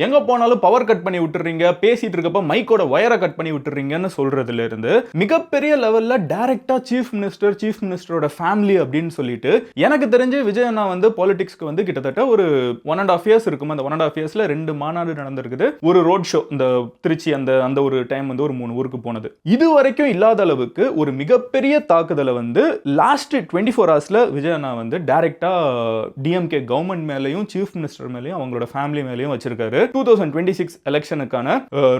எங்க போனாலும் power cut பண்ணி விட்டுறீங்க, பேசிட்டு இருக்கப்ப மைக்கோட வயரை கட் பண்ணி விட்டுறீங்கன்னு சொல்றதுல இருந்து மிகப்பெரிய லெவல்ல டைரக்டா சீஃப் மினிஸ்டரோட ஃபேமிலி அப்படின்னு சொல்லிட்டு எனக்கு தெரிஞ்சு விஜய் அண்ணா வந்து பாலிடிக்ஸ்க்கு வந்து கிட்டத்தட்ட ஒரு 1.5 இயர்ஸ் இருக்கும். அந்த 1.5 இயர்ஸ்ல 2 மாநாடு நடந்திருக்குது, ஒரு ரோட் ஷோ இந்த திருச்சி அந்த ஒரு டைம் வந்து ஒரு 3 ஊருக்கு போனது. இது வரைக்கும் இல்லாத அளவுக்கு ஒரு மிகப்பெரிய தாக்குதலை வந்து லாஸ்ட் 24 ஹவர்ஸ்ல விஜய் அண்ணா வந்து டைரக்டா டிஎம்கே கவர்மெண்ட் மேலையும் சீஃப் மினிஸ்டர் மேலையும் அவங்களோட ஃபேமிலி மேலையும் வச்சிருக்காரு. 2026 எலெக்ஷனுக்கான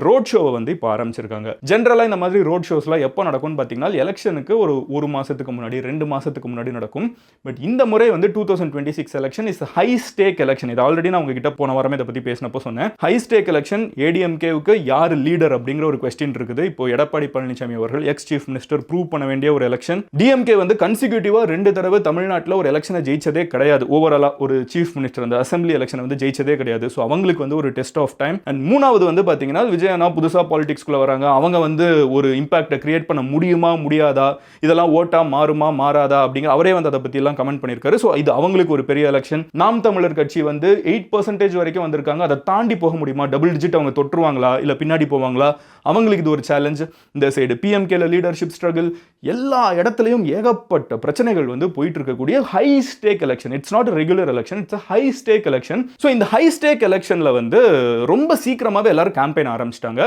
ரோட் ஷோவை வந்து இப்போ ஆரம்பிச்சிருக்காங்க. ஜெனரலா இந்த மாதிரி ரோட் ஷோஸ்லாம் எப்போ நடக்கும்னு பார்த்தீங்கன்னா எலெக்ஷனுக்கு ஒரு மாசத்துக்கு முன்னாடி 2 மாசத்துக்கு முன்னாடி நடக்கும். பட் இந்த முறை வந்து 2026 election is high stake election. இது ஆல்ரெடி நான் உங்ககிட்ட போன வாரமே இதை பத்தி பேசினப்போ சொன்னேன். High stake election. ஏடிஎம்கேவுக்கு யார் லீடர் அப்படிங்கிற ஒரு கொஸ்டின் இருக்குது. இப்போ எடப்பாடி பழனிசாமி அவர்கள் எக்ஸ் சீஃப் மினிஸ்டர் ப்ரூவ் பண்ண வேண்டிய ஒரு எலெக்ஷன். டிஎம்கே வந்து கன்சிக்யூட்டிவா 2 தடவை தமிழ்நாட்டில் ஒரு எலெக்ஷனை ஜெயிச்சதே கிடையாது. ஓவராலா ஒரு சீஃப் மினிஸ்டர் அந்த அசெம்பிளி எலெக்ஷன் வந்து ஜெயிச்சதே கிடையாது. ஸோ அவங்களுக்கு வந்து ஒரு டெஸ்ட் ஆஃப் டைம். அண்ட் மூணாவது வந்து பார்த்தீங்கன்னா விஜய் அண்ணா புதுசாக பாலிடிக்ஸ்குள்ள வராங்க. அவங்க வந்து ஒரு இம்பாக்டை கிரியேட் பண்ண முடியுமா முடியாதா, இதெல்லாம் ஓட்டா மாறுமா மாறாதா அப்படிங்கிற அவரே வந்து அதை பற்றி எல்லாம் கமெண்ட் பண்ணியிருக்காரு. ஸோ இது அவங்களுக்கு ஒரு பெரிய எலெக்ஷன். நாம் தமிழர் கட்சி வந்து 8% வரைக்கும் வந்திருக்காங்க. அதை தாண்டி போக முடியுமா, டபுள் டிஜிட் அவங்க தொற்றுவாங்களா இல்லை பின்னாடி போவாங்களா, அவங்களுக்கு இது ஒரு சேலஞ்ச். இந்த சைடு பிஎம்கேல லீடர்ஷிப் ஸ்ட்ரகிள், எல்லா இடத்துலையும் ஏகப்பட்ட பிரச்சனைகள் வந்து போயிட்டு இருக்கக்கூடிய high stake election. It's not regular election, it's high stake election. So இந்த ஹை ஸ்டேக் எலெக்ஷன்ல வந்து ரொம்ப சீக்கிரமாகவே எல்லாரும் கேம்பெயின் ஆரம்பிச்சிட்டாங்க.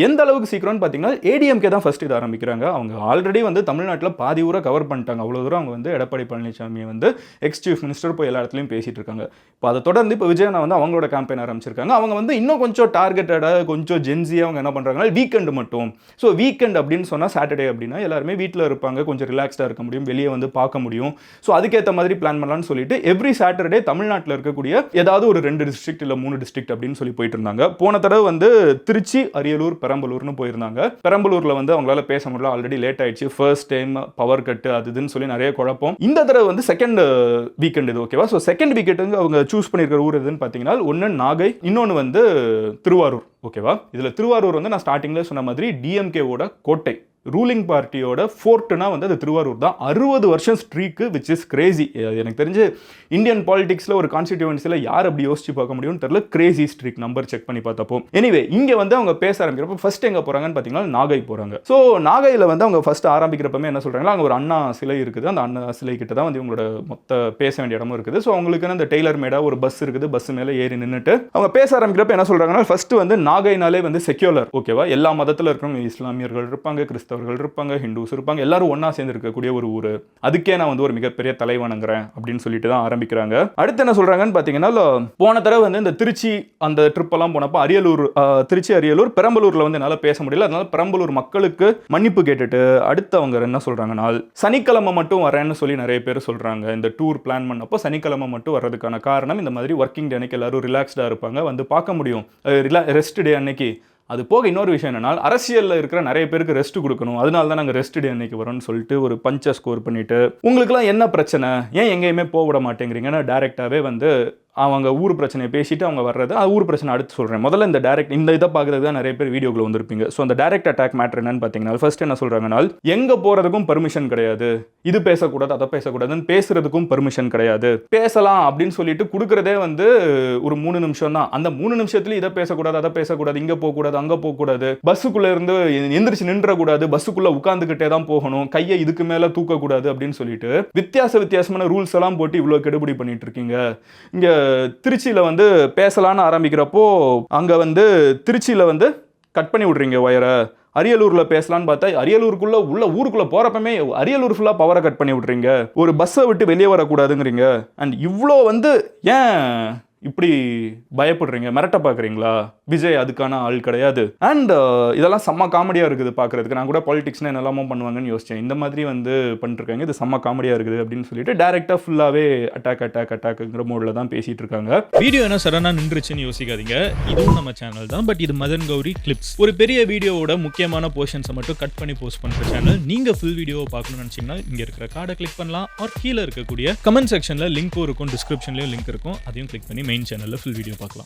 எந்த அளவுக்கு சீக்கிரம்னு பார்த்தீங்கன்னா ஏடிஎம்கே தான் ஃபர்ஸ்ட் இது ஆரம்பிக்கிறாங்க. அவங்க ஆல்ரெடி வந்து தமிழ்நாட்டில் பாதி ஊரை கவர் பண்ணிட்டாங்க. அவ்வளோ தூரம் அவங்க வந்து எடப்பாடி பழனிசாமி வந்து எக்ஸ் சீஃப் மினிஸ்டர் போய் எல்லா இடத்துலையும் பேசிட்டு இருக்காங்க. இப்போ அதை தொடர்ந்து இப்போ விஜய் வந்து அவங்களோட கேம்பெயின் ஆரம்பிச்சிருக்காங்க. அவங்க வந்து இன்னும் கொஞ்சம் டார்கெட்டடாக கொஞ்சம் ஜென்சியாக அவங்க என்ன பண்ணுறாங்கன்னா வீக்கெண்டு மட்டும். ஸோ வீக்கெண்ட் அப்படின்னு சொன்னால் சாட்டர்டே அப்படின்னா எல்லாருமே வீட்டில் இருப்பாங்க, கொஞ்சம் ரிலாக்ஸ்டாக இருக்க முடியும், வெளியே வந்து பார்க்க முடியும். ஸோ அதுக்கேற்ற மாதிரி பிளான் பண்ணலாம்னு சொல்லிட்டு எவ்ரி சாட்டர்டே தமிழ்நாட்டில் இருக்கக்கூடிய ஏதாவது ஒரு 2 டிஸ்ட்ரிக்ட் இல்லை 3 டிஸ்ட்ரிக்ட் அப்படின்னு சொல்லி போயிட்டு இருந்தாங்க. போன தடவை வந்து திருச்சி, அரியலூர், பெரம்பலூர்னு போயிருந்தாங்க. பெரம்பலூர்ல வந்து அவங்களால பேச முடியல, ஆல்ரெடி லேட் ஆயிடுச்சு, ஃபர்ஸ்ட் டைம் பவர் கட் அதுன்னு சொல்லி நிறைய குழப்பம். இந்த தடவை வந்து செகண்ட் வீக்கெண்ட் இது ஓகேவா. ஸோ செகண்ட் வீக்கெண்ட் அவங்க சூஸ் பண்ணியிருக்கிற ஊர் எதுன்னு பார்த்தீங்கன்னா ஒன்று நாகை, இன்னொன்று வந்து திருவாரூர் ஓகேவா. இதில் திருவாரூர் வந்து நான் ஸ்டார்டிங்ல சொன்ன மாதிரி டிஎம்கேவோட கோட்டை, ரூலிங் பார்ட்டியோட ஃபோர்ட்னா வந்து அது திருவாரூர் தான். 60 வருஷம் ஸ்ட்ரீக்கு, விச் இஸ் கிரேசி. எனக்கு தெரிஞ்சு இந்தியன் பாலிடிக்ஸில் ஒரு கான்ஸ்டிடியூவன்சியில் யார் அப்படி யோசிச்சு பார்க்க முடியும்னு தெரியல. கிரேசி ஸ்ட்ரீக் நம்பர் செக் பண்ணி பார்த்தப்போ. எனிவே இங்கே வந்து அவங்க பேச ஆரம்பிக்கிறப்ப ஃபர்ஸ்ட் எங்கே போகிறாங்கன்னு பார்த்தீங்கன்னா நாகை போகிறாங்க. ஸோ நாகையில் வந்து அவங்க ஃபர்ஸ்ட் ஆரம்பிக்கிறப்பமே என்ன சொல்கிறாங்களா, அங்கே ஒரு அண்ணா சிலை இருக்குது. அந்த அண்ணா சிலை கிட்ட தான் வந்து இவங்களோட மொத்த பேச வேண்டிய இடமும் இருக்குது. ஸோ அவங்களுக்கு அந்த டெய்லர் மேடாக ஒரு பஸ் இருக்குது. பஸ் மேலே ஏறி நின்றுட்டு அவங்க பேச ஆரம்பிக்கிறப்ப என்ன சொல்கிறாங்கன்னா, ஃபர்ஸ்ட் வந்து நாகைனாலே வந்து செக்யூலர் ஓகேவா. எல்லா மதத்தில் இருக்கிறவங்க, இஸ்லாமியர்கள் இருப்பாங்க, கிறிஸ்தவர்கள் இருப்பாங்க, ஹிந்துஸ் இருப்பாங்க, எல்லாரும் ஒன்னா சேர்ந்து இருக்கக்கூடிய ஒரு ஊரு. அதுக்கே நான் வந்து ஒரு மிகப்பெரிய தலைவணங்குறேன் அப்படின்னு சொல்லிட்டு தான் ஆரம்பிக்கிறாங்க. அடுத்து என்ன சொல்றாங்கன்னு பாத்தீங்கன்னா, போன தடவை வந்து இந்த திருச்சி அந்த ட்ரிப் எல்லாம் போனப்போ அரியலூர், திருச்சி அரியலூர், பெரம்பலூர்ல வந்து என்னால பேச முடியல. அதனால பெரம்பலூர் மக்களுக்கு மன்னிப்பு கேட்டுட்டு அடுத்து அவங்க என்ன சொல்றாங்கன்னா, சனிக்கிழமை மட்டும் வரேன்னு சொல்லி நிறைய பேர் சொல்றாங்க. இந்த டூர் பிளான் பண்ணப்போ சனிக்கிழமை மட்டும் வர்றதுக்கான காரணம் இந்த மாதிரி ஒர்க்கிங் டே அன்னைக்கு எல்லாரும் ரிலாக்ஸ்டா இருப்பாங்க, வந்து பார்க்க முடியும், ரெஸ்ட் டே அன்னைக்கு. அது போக இன்னொரு விஷயம் என்னன்னா, அரசியலில் இருக்கிற நிறைய பேருக்கு ரெஸ்ட் கொடுக்கணும், அதனால தான் நாங்கள் ரெஸ்ட் டே அன்னைக்கு வரோம்னு சொல்லிட்டு ஒரு பஞ்சை ஸ்கோர் பண்ணிட்டு, உங்களுக்குலாம் என்ன பிரச்சனை, ஏன் எங்கேயுமே போக விட மாட்டேங்கிறீங்கன்னா டைரெக்டாகவே வந்து அவங்க ஊர் பிரச்சனையை பேசிட்டு அவங்க வர்றது. ஊர் பிரச்சனை அடுத்து சொல்கிறேன். முதல்ல இந்த டைரக்ட் இந்த இதை பார்க்குறது தான் நிறைய பேர் வீடியோக்குள்ள வந்திருப்பீங்க. ஸோ அந்த டைரக்ட் அட்டாக் மேட்டர் என்னன்னு பார்த்தீங்கன்னா, ஃபர்ஸ்ட் என்ன சொல்கிறாங்கன்னா, எங்கே போகிறதுக்கும் பர்மிஷன் கிடையாது, இது பேசக்கூடாது அதை பேசக்கூடாதுன்னு பேசுறதுக்கும் பர்மிஷன் கிடையாது, பேசலாம் அப்படின்னு சொல்லிட்டு கொடுக்குறதே வந்து ஒரு 3 நிமிஷம் தான். அந்த 3 நிமிஷத்துலேயும் இதை பேசக்கூடாது அதை பேசக்கூடாது, இங்கே போகக்கூடாது அங்கே போகக்கூடாது, பஸ்ஸுக்குள்ளே இருந்து எந்திரிச்சு நின்றக்கூடாது, பஸ்ஸுக்குள்ளே உட்காந்துக்கிட்டே தான் போகணும், கையை இதுக்கு மேலே தூக்கக்கூடாது அப்படின்னு சொல்லிட்டு வித்தியாசமான ரூல்ஸ் எல்லாம் போட்டு இவ்வளோ கெடுபிடி பண்ணிட்டு இருக்கீங்க. இங்கே திருச்சியில் வந்து பேசலான்னு ஆரம்பிக்கிறப்போ அங்கே வந்து திருச்சியில் வந்து கட் பண்ணி விட்றீங்க வயரை. அரியலூரில் பேசலான்னு பார்த்தா அரியலூருக்குள்ள உள்ள ஊருக்குள்ளே போகிறப்பமே அரியலூர் ஃபுல்லாக பவரை கட் பண்ணி விட்றீங்க, ஒரு பஸ்ஸை விட்டு வெளியே வரக்கூடாதுங்கிறீங்க. அண்ட் இவ்வளோ வந்து ஏன் இப்படி பயப்படுறீங்க, மிரட்ட பார்க்குறீங்களா? விஜய் அதுக்கான ஆள் கிடையாது. அண்ட் இதெல்லாம் செம்ம காமெடியாக இருக்குது பார்க்குறதுக்கு. நான் கூட பாலிடிக்ஸ்னா என்னெல்லாமோ பண்ணுவாங்கன்னு யோசிச்சேன். இந்த மாதிரி வந்து பண்ணிருக்காங்க, இது செம்ம காமெடியாக இருக்குது அப்படின்னு சொல்லிட்டு டேரெக்டாக ஃபுல்லாகவே அட்டாக்குங்கிற மோடில் தான் பேசிகிட்டு இருக்காங்க. வீடியோ என்ன சடனாக நின்றுச்சுன்னு யோசிக்காதீங்க, இதுவும் நம்ம சேனல் தான். பட் இது மதன் கௌரி கிளிப்ஸ், ஒரு பெரிய வீடியோவோட முக்கியமான போர்ஷன்ஸை மட்டும் கட் பண்ணி போஸ்ட் பண்ணுற சேனல். நீங்கள் ஃபுல் வீடியோவை பார்க்கணும்னு நினச்சிங்கன்னா இங்கே இருக்கிற கார்டை கிளிக் பண்ணலாம். ஆர் கீழே இருக்கக்கூடிய கமெண்ட் செக்ஷனில் லிங்க்கும் இருக்கும், டிஸ்கிரிப்ஷன்லேயும் லிங்க் இருக்கும், அதையும் கிளிக் பண்ணி மெயின் சேனலில் ஃபுல் வீடியோ பார்க்கலாம்.